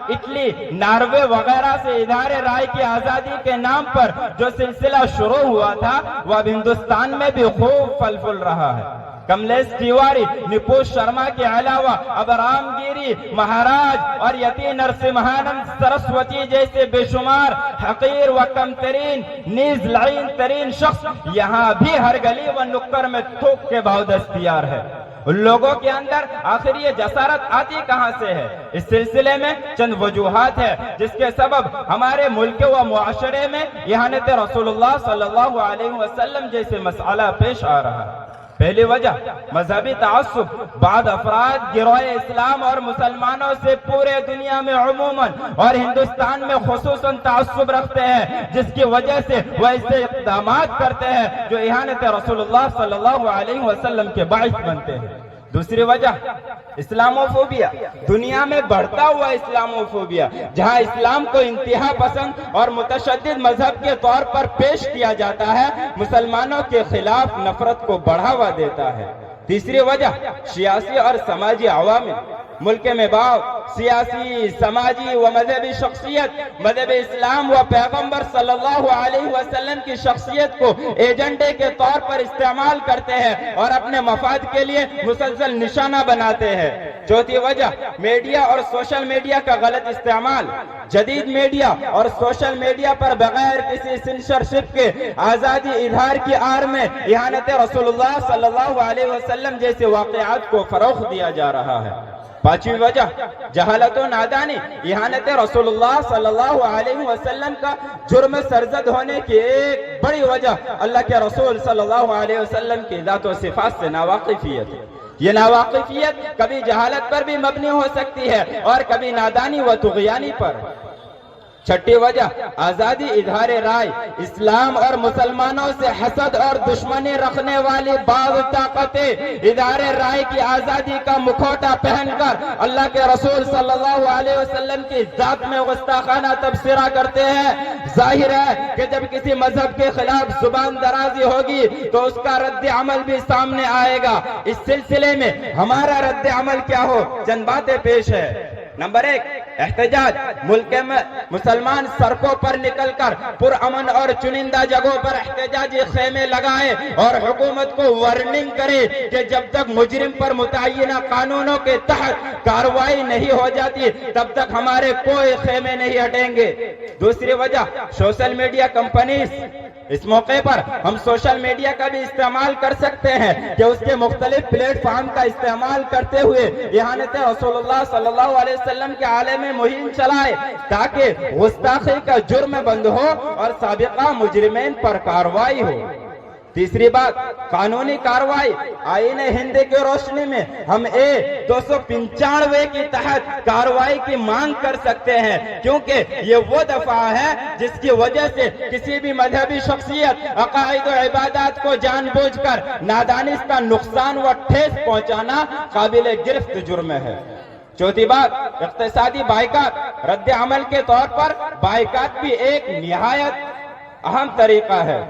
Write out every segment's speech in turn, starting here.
Italy, Norway وغیرہ سے ادارے رائے کی آزادی کے نام پر جو سلسلہ شروع ہوا تھا وہ اب ہندوستان میں بھی خوب پھل پھول رہا ہے۔ کملیش تیواری، نپوش شرما کے علاوہ اب رام گیری مہاراج اور یتی نرسمہانند سرسوتی جیسے بے شمار حقیر و کم ترین نیز لعین ترین شخص یہاں بھی ہر گلی و نکر میں تھوک کے بھاؤ دستیار ہے۔ ان لوگوں کے اندر آخر یہ جسارت آتی کہاں سے ہے؟ اس سلسلے میں چند وجوہات ہے جس کے سبب ہمارے ملک و معاشرے میں اہانت رسول اللہ صلی اللہ علیہ وسلم جیسے مسئلہ پیش آ رہا ہے۔ پہلی وجہ مذہبی تعصب۔ بعض افراد گروہ اسلام اور مسلمانوں سے پورے دنیا میں عموماً اور ہندوستان میں خصوصاً تعصب رکھتے ہیں، جس کی وجہ سے وہ ایسے اقدامات کرتے ہیں جو اہانت رسول اللہ صلی اللہ علیہ وسلم کے باعث بنتے ہیں۔ دوسری وجہ اسلاموفوبیا، دنیا میں بڑھتا ہوا اسلاموفوبیا، جہاں اسلام کو انتہا پسند اور متشدد مذہب کے طور پر پیش کیا جاتا ہے، مسلمانوں کے خلاف نفرت کو بڑھاوا دیتا ہے۔ تیسری وجہ سیاسی اور سماجی عوامل۔ ملک میں بعض سیاسی، سماجی و مذہبی شخصیت مذہب اسلام و پیغمبر صلی اللہ علیہ وسلم کی شخصیت کو ایجنڈے کے طور پر استعمال کرتے ہیں اور اپنے مفاد کے لیے مسلسل نشانہ بناتے ہیں۔ چوتھی وجہ میڈیا اور سوشل میڈیا کا غلط استعمال۔ جدید میڈیا اور سوشل میڈیا پر بغیر کسی سینسرشپ کے آزادی اظہار کی آڑ میں اہانت رسول اللہ صلی اللہ علیہ وسلم جیسے واقعات کو فروغ دیا جا رہا ہے۔ پانچویں وجہ جہالت و نادانی۔ اہانت رسول اللہ صلی اللہ علیہ وسلم کا جرم سرزد ہونے کی ایک بڑی وجہ اللہ کے رسول صلی اللہ علیہ وسلم کی ذات و صفات سے ناواقفیت ہے۔ یہ ناواقفیت کبھی جہالت پر بھی مبنی ہو سکتی ہے اور کبھی نادانی و طغیانی پر۔ چھٹی وجہ آزادی اظہار رائے۔ اسلام اور مسلمانوں سے حسد اور دشمنی رکھنے والی بعض طاقتیں اظہار رائے کی آزادی کا مکھوٹا پہن کر اللہ کے رسول صلی اللہ علیہ وسلم کی ذات میں گستاخانہ تبصرہ کرتے ہیں۔ ظاہر ہے کہ جب کسی مذہب کے خلاف زبان درازی ہوگی تو اس کا رد عمل بھی سامنے آئے گا۔ اس سلسلے میں ہمارا رد عمل کیا ہو؟ چند باتیں پیش ہے۔ نمبر ایک، احتجاج۔ ملک میں مسلمان سڑکوں پر نکل کر پرامن اور چنندہ جگہوں پر احتجاجی خیمے لگائے اور حکومت کو وارننگ کرے کہ جب تک مجرم پر متعینہ قانونوں کے تحت کارروائی نہیں ہو جاتی تب تک ہمارے کوئی خیمے نہیں ہٹیں گے۔ دوسری وجہ سوشل میڈیا کمپنیز۔ اس موقع پر ہم سوشل میڈیا کا بھی استعمال کر سکتے ہیں کہ اس کے مختلف پلیٹ فارم کا استعمال کرتے ہوئے اہانت رسول اللہ صلی اللہ علیہ وسلم کے عالم میں مہم چلائے تاکہ گستاخی کا جرم بند ہو اور سابقہ مجرمین پر کارروائی ہو۔ تیسری بات، قانونی کارروائی۔ آئین ہند کی روشنی میں ہم A295 کے تحت کارروائی کی مانگ کر سکتے ہیں، کیونکہ یہ وہ دفعہ ہے جس کی وجہ سے کسی بھی مذہبی شخصیت عقائد و عبادات کو جان بوجھ کر نادانستہ نقصان و ٹھیس پہنچانا قابل گرفت جرم ہے۔ چوتھی بات، اقتصادی بائیکاٹ۔ رد عمل کے طور پر بائیکاٹ بھی ایک نہایت اہم طریقہ ہے۔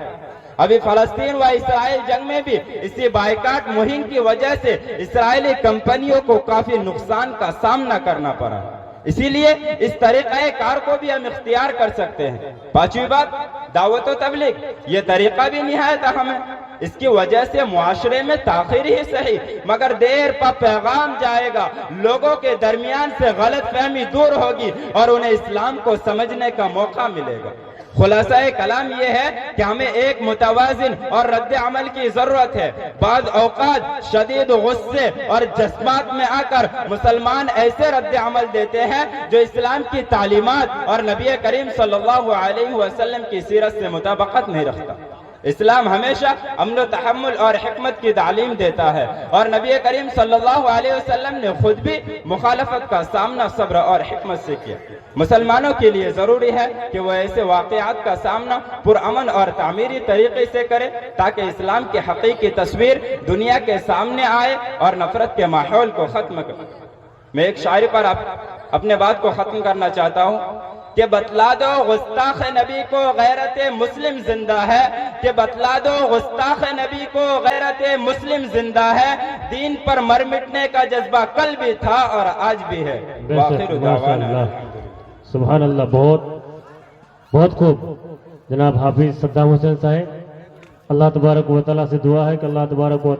ابھی فلسطین و اسرائیل جنگ میں بھی اسی بائیکاٹ مہم کی وجہ سے اسرائیلی کمپنیوں کو کافی نقصان کا سامنا کرنا پڑا، اسی لیے اس طریقہ کار کو بھی ہم اختیار کر سکتے ہیں۔ پانچویں بات، دعوت و تبلیغ۔ یہ طریقہ بھی نہایت اہم ہے۔ اس کی وجہ سے معاشرے میں تاخیر ہی صحیح مگر دیر پر پیغام جائے گا، لوگوں کے درمیان سے غلط فہمی دور ہوگی اور انہیں اسلام کو سمجھنے کا موقع ملے گا۔ خلاصہ کلام یہ ہے کہ ہمیں ایک متوازن اور رد عمل کی ضرورت ہے۔ بعض اوقات شدید غصے اور جذبات میں آ کر مسلمان ایسے رد عمل دیتے ہیں جو اسلام کی تعلیمات اور نبی کریم صلی اللہ علیہ وسلم کی سیرت سے مطابقت نہیں رکھتا۔ اسلام ہمیشہ امن و تحمل اور حکمت کی تعلیم دیتا ہے اور نبی کریم صلی اللہ علیہ وسلم نے خود بھی مخالفت کا سامنا صبر اور حکمت سے کیا۔ مسلمانوں کے لیے ضروری ہے کہ وہ ایسے واقعات کا سامنا پرامن اور تعمیری طریقے سے کرے تاکہ اسلام کی حقیقی تصویر دنیا کے سامنے آئے اور نفرت کے ماحول کو ختم کرے۔ میں ایک شاعری پر اپنے بات کو ختم کرنا چاہتا ہوں کہ بتلا دو گستاخ نبی کو غیرت مسلم زندہ ہے، کہ بتلا دو گستاخ نبی کو غیرت مسلم زندہ ہے، دین پر مر مٹنے کا جذبہ کل بھی تھا اور آج بھی ہے۔ وآخر دعوانا سبحان اللہ، بہت بہت خوب جناب حافظ صدام حسین صاحب. اللہ تبارک و تعالیٰ سے دعا ہے کہ اللہ تبارک و